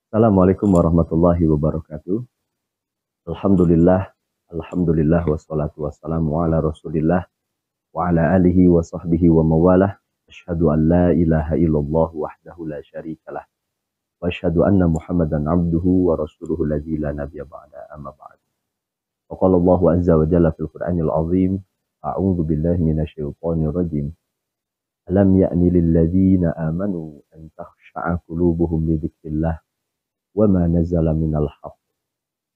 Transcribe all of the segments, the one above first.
Assalamualaikum warahmatullahi wabarakatuh. Alhamdulillah, alhamdulillah wassalatu wassalamu ala Rasulillah wa ala alihi wa sahbihi wa mawalah. Asyhadu an la ilaha illallah wahdahu la syarikalah wa asyhadu anna Muhammadan abduhu wa rasuluhu ladzi la nabiyya ba'da amma ba'd. Wa qala Allah azza wa jalla fil Qur'anil azim, a'udzu billahi minasyaitonir rajim. Alam ya'ni lil ladzina amanu an takhsha'a qulubuhum li dzikrillah wa ma nazzala minal haqq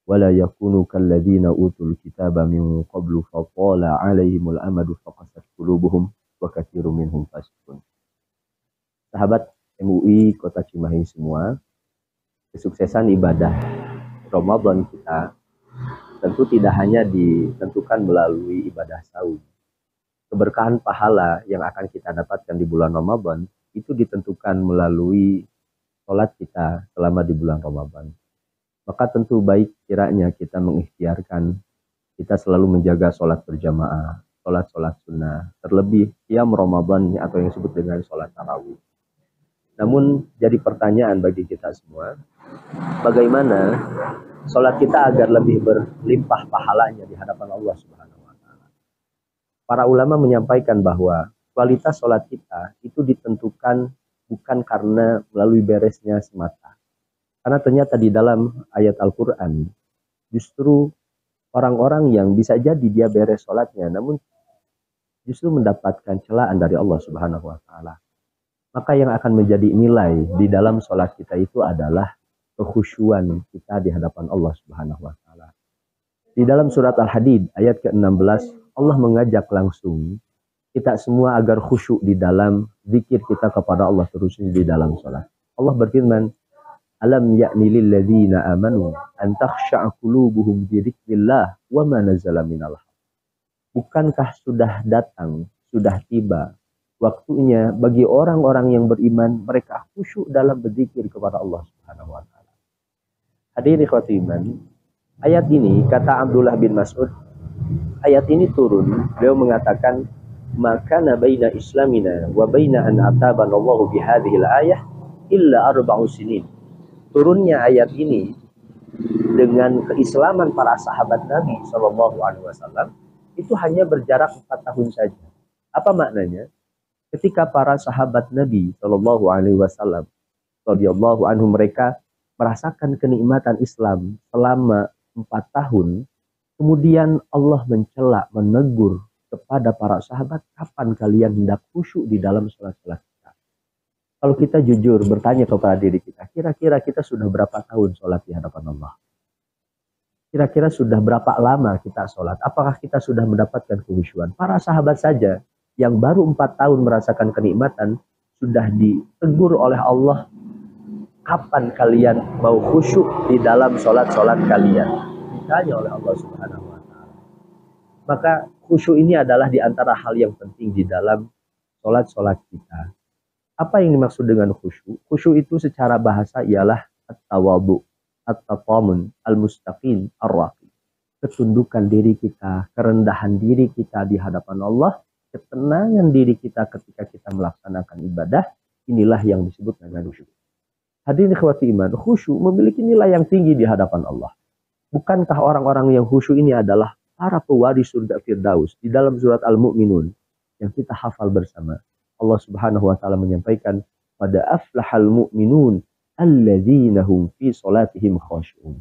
ولا يكونوا كالذين أوتوا الكتاب من قبل فطال عليهم الأمد فقست قلوبهم وكثير منهم فاسقون. Sahabat MUI Kota Cimahi semua, kesuksesan ibadah Ramadan kita tentu tidak hanya ditentukan melalui ibadah saum. Keberkahan pahala yang akan kita dapatkan di bulan Ramadan itu ditentukan melalui sholat kita selama di bulan Ramadan. Maka tentu baik kiranya kita mengikhtiarkan, kita selalu menjaga sholat berjamaah, sholat sunnah, terlebih qiyam Ramadan atau yang disebut dengan sholat tarawih. Namun jadi pertanyaan bagi kita semua, bagaimana sholat kita agar lebih berlimpah pahalanya di hadapan Allah Subhanahu wa Ta'ala. Para ulama menyampaikan bahwa kualitas sholat kita itu ditentukan bukan karena melalui beresnya semata. Karena ternyata di dalam ayat Al-Quran, justru orang-orang yang bisa jadi dia beres sholatnya, namun justru mendapatkan celaan dari Allah Subhanahu wa Ta'ala. Maka yang akan menjadi nilai di dalam sholat kita itu adalah kekhusyuan kita di hadapan Allah Subhanahu wa Ta'ala. Di dalam surat Al-Hadid ayat ke-16, Allah mengajak langsung kita semua agar khusyuk di dalam zikir kita kepada Allah, terusnya di dalam sholat. Allah berfirman, Alam ya'ni lil ladzina amanu an takhsha'a qulubuhum bi dzikrillah wa ma nazzala minal haqq. Bukankah sudah datang, sudah tiba waktunya bagi orang-orang yang beriman mereka khusyuk dalam berzikir kepada Allah Subhanahu wa Ta'ala. Hadirin ikhwati iman, ayat ini kata Abdullah bin Mas'ud, ayat ini turun, beliau mengatakan makana baina islamina wa baina an atabana Allahu bi hadhil ayah illa arba'u sinin. Turunnya ayat ini dengan keislaman para sahabat Nabi Shallallahu Alaihi Wasallam itu hanya berjarak 4 tahun saja. Apa maknanya? Ketika para sahabat Nabi Shallallahu Alaihi Wasallam, radhiyallahu anhum, mereka merasakan kenikmatan Islam selama 4 tahun, kemudian Allah mencela, menegur kepada para sahabat, kapan kalian hendak khusyuk di dalam sholat-sholat? Kalau kita jujur bertanya kepada diri kita, kira-kira kita sudah berapa tahun sholat di hadapan Allah? Kira-kira sudah berapa lama kita sholat? Apakah kita sudah mendapatkan kekhusyuan? Para sahabat saja yang baru 4 tahun merasakan kenikmatan, sudah ditegur oleh Allah, kapan kalian mau khusyuk di dalam sholat-sholat kalian? Ditanya oleh Allah Subhanahu wa Ta'ala. Maka khusyuk ini adalah di antara hal yang penting di dalam sholat-sholat kita. Apa yang dimaksud dengan khusyuk? Khusyuk itu secara bahasa ialah at-tawadhu, at-tatamun, al-mustaqim, ar-raqi. Ketundukan diri kita, kerendahan diri kita di hadapan Allah, ketenangan diri kita ketika kita melaksanakan ibadah, inilah yang disebut dengan khusyuk. Hadirin ikhwati iman, khusyuk memiliki nilai yang tinggi di hadapan Allah. Bukankah orang-orang yang khusyuk ini adalah para pewaris surga Firdaus? Di dalam surat Al-Mu'minun yang kita hafal bersama, Allah Subhanahu wa Ta'ala menyampaikan, pada aflahal mu'minun alladzina hum fi salatihim khashu'un.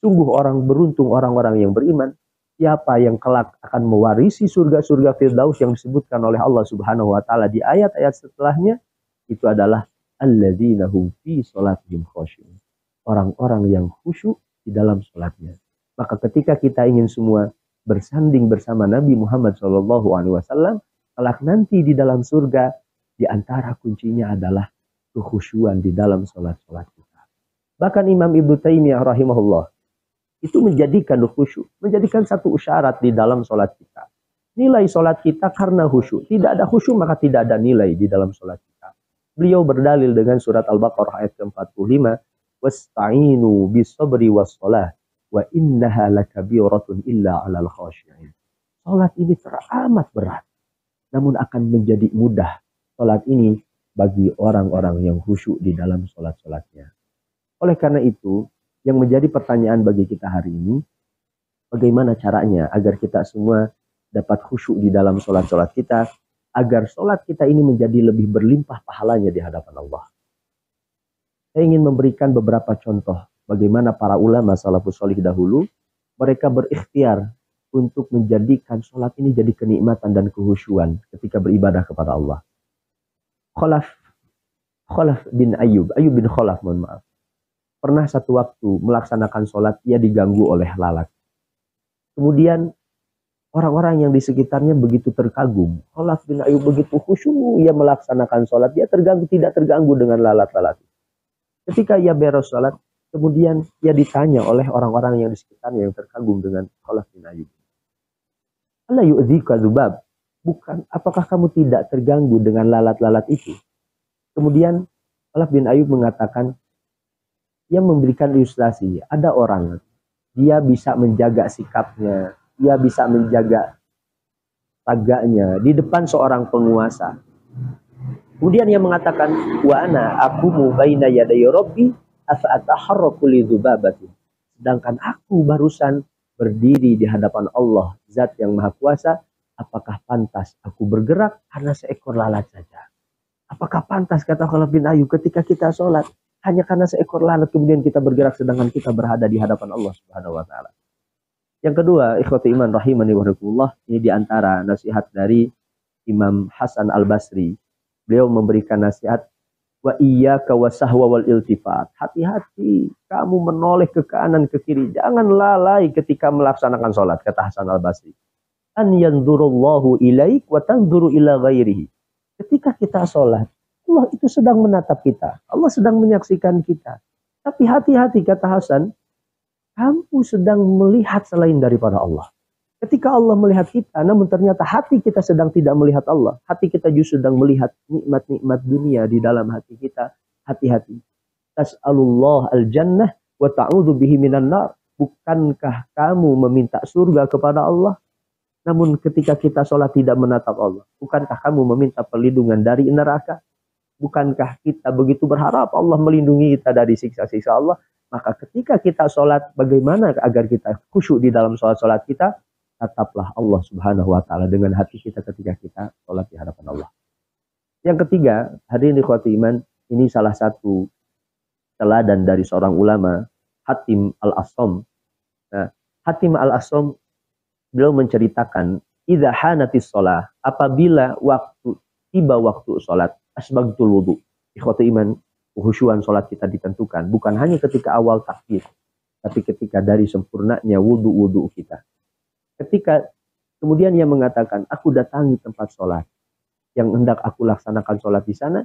Sungguh orang beruntung orang-orang yang beriman, siapa yang kelak akan mewarisi surga-surga Firdaus yang disebutkan oleh Allah Subhanahu wa Ta'ala di ayat-ayat setelahnya, itu adalah alladzina hum fi salatihim khashu'un. Orang-orang yang khusyuk di dalam salatnya. Maka ketika kita ingin semua bersanding bersama Nabi Muhammad SAW, kelak nanti di dalam surga, di antara kuncinya adalah kekhusyuan di dalam sholat-sholat kita. Bahkan Imam Ibnu Taimiyah rahimahullah itu menjadikan khusyuk, menjadikan satu syarat di dalam sholat kita. Nilai sholat kita karena khusyuk. Tidak ada khusyuk maka tidak ada nilai di dalam sholat kita. Beliau berdalil dengan surat Al-Baqarah ayat ke-45, wasta'inu bis-sabri was-shalah wa innaha lakabiratun illa 'alal khashi'in. Sholat ini teramat berat, namun akan menjadi mudah sholat ini bagi orang-orang yang khusyuk di dalam sholat-sholatnya. Oleh karena itu, yang menjadi pertanyaan bagi kita hari ini, bagaimana caranya agar kita semua dapat khusyuk di dalam sholat-sholat kita, agar sholat kita ini menjadi lebih berlimpah pahalanya di hadapan Allah. Saya ingin memberikan beberapa contoh bagaimana para ulama salafus sholih dahulu, mereka berikhtiar untuk menjadikan sholat ini jadi kenikmatan dan kehusyuan ketika beribadah kepada Allah. Khalaf bin Ayyub bin Khalaf, mohon maaf. Pernah satu waktu melaksanakan sholat, ia diganggu oleh lalat. Kemudian orang-orang yang di sekitarnya begitu terkagum. Khalaf bin Ayyub begitu khusyuk, ia melaksanakan sholat, dia tidak terganggu dengan lalat-lalat. Ketika ia beres sholat, kemudian ia ditanya oleh orang-orang yang di sekitarnya yang terkagum dengan Khalaf bin Ayyub. Ala yu'dzika dzubab? Bukan, apakah kamu tidak terganggu dengan lalat-lalat itu? Kemudian Khalaf bin Ayyub mengatakan, ia memberikan ilustrasi, ada orang, dia bisa menjaga sikapnya, dia bisa menjaga tagaknya di depan seorang penguasa. Kemudian ia mengatakan, wa ana aqumu baina yaday rabbi afa ataharraku li dzubabatin. Sedangkan aku barusan berdiri di hadapan Allah, Zat yang Maha Kuasa, apakah pantas aku bergerak karena seekor lalat saja? Apakah pantas, kata Khalaf bin Ayyub, ketika kita sholat hanya karena seekor lalat kemudian kita bergerak sedangkan kita berada di hadapan Allah Subhanahu wa taala. Yang kedua, ikhwati iman rahimani wa rahimakumullah, ini diantara nasihat dari Imam Hasan Al-Basri. Beliau memberikan nasihat, wa iyyaka wasahwa wal iltifat. Hati-hati kamu menoleh ke kanan ke kiri, jangan lalai ketika melaksanakan sholat, kata Hasan Al-Basri. An yanzurullahu ilaik wa tanzuru ila ghairihi. Ketika kita sholat, Allah itu sedang menatap kita. Allah sedang menyaksikan kita. Tapi hati-hati, kata Hasan, kamu sedang melihat selain daripada Allah. Ketika Allah melihat kita, namun ternyata hati kita sedang tidak melihat Allah. Hati kita justru sedang melihat nikmat-nikmat dunia di dalam hati kita. Hati-hati. Tas'alullah al-jannah wa ta'udhu bihi minan nar. Bukankah kamu meminta surga kepada Allah? Namun ketika kita sholat tidak menatap Allah. Bukankah kamu meminta perlindungan dari neraka? Bukankah kita begitu berharap Allah melindungi kita dari siksa-siksa Allah? Maka ketika kita sholat, bagaimana agar kita khusyuk di dalam sholat-sholat kita? Tataplah Allah Subhanahu wa ta'ala dengan hati kita ketika kita sholat di hadapan Allah. Yang ketiga, hadirin ikhwati iman, ini salah satu teladan dari seorang ulama, Hatim Al-Assam. Nah, Hatim Al-Assam, beliau menceritakan, idza hanatis sholah, apabila tiba waktu sholat, asbagtul wudu. Ikhwati iman, khusyuan sholat kita ditentukan bukan hanya ketika awal takbir, tapi ketika dari sempurnanya wudu kita. Ketika kemudian ia mengatakan, aku datangi tempat sholat yang hendak aku laksanakan sholat di sana,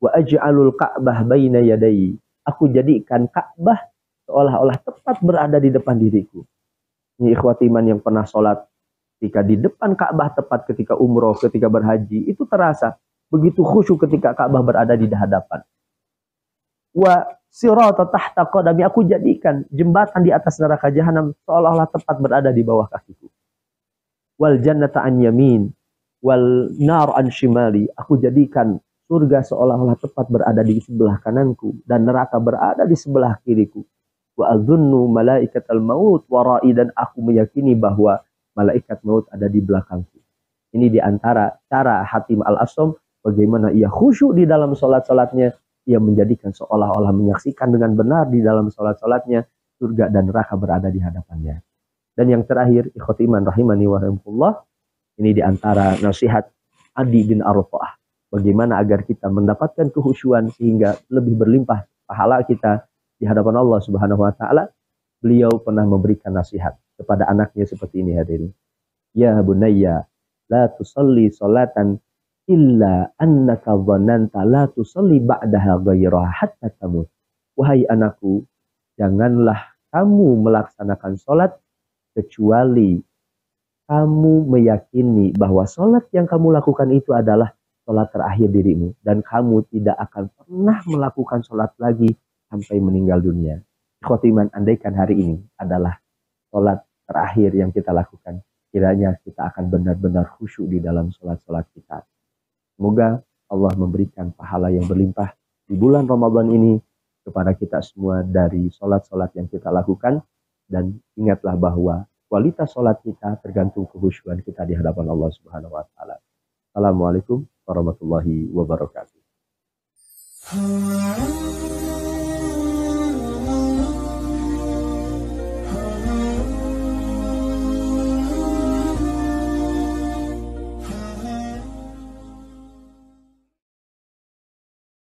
wa aj'alul ka'bah baina yadayi. Aku jadikan Ka'bah seolah-olah tepat berada di depan diriku. Ini ikhwati iman yang pernah sholat, ketika di depan Ka'bah tepat ketika umroh, ketika berhaji, itu terasa begitu khusyuk ketika Ka'bah berada di hadapan. Wa sirata tahta qadami, aku jadikan jembatan di atas neraka jahanam seolah-olah tepat berada di bawah kakiku. Wal jannata an yamin wal nar an shimali, aku jadikan surga seolah-olah tepat berada di sebelah kananku dan neraka berada di sebelah kiriku. Wa adzunnu malaikatal maut wara'i, dan aku meyakini bahwa malaikat maut ada di belakangku. Ini diantara cara Hatim Al-Assam bagaimana ia khusyuk di dalam sholat-sholatnya. Ia menjadikan seolah-olah menyaksikan dengan benar di dalam sholat-sholatnya surga dan neraka berada di hadapannya. Dan yang terakhir, ikhwati iman rahimani wa rahimakumullah, ini diantara nasihat Adi bin Arfa'ah, bagaimana agar kita mendapatkan kehusyuan sehingga lebih berlimpah pahala kita di hadapan Allah Subhanahu wa taala. Beliau pernah memberikan nasihat kepada anaknya seperti ini, hadirin. Ya bunayya, la tusalli salatan illa annaka dhananta la tusalli ba'daha ghairaha hatta tamut. Wahai anakku, janganlah kamu melaksanakan sholat kecuali kamu meyakini bahwa sholat yang kamu lakukan itu adalah sholat terakhir dirimu, dan kamu tidak akan pernah melakukan sholat lagi sampai meninggal dunia. Ikhwati iman, andaikan hari ini adalah sholat terakhir yang kita lakukan, kiranya kita akan benar-benar khusyuk di dalam sholat-sholat kita. Semoga Allah memberikan pahala yang berlimpah di bulan Ramadan ini, kepada kita semua dari sholat-sholat yang kita lakukan. Dan ingatlah bahwa kualitas sholat kita tergantung kekhusyuan kita di hadapan Allah Subhanahu wa Ta'ala. Assalamualaikum warahmatullahi wabarakatuh.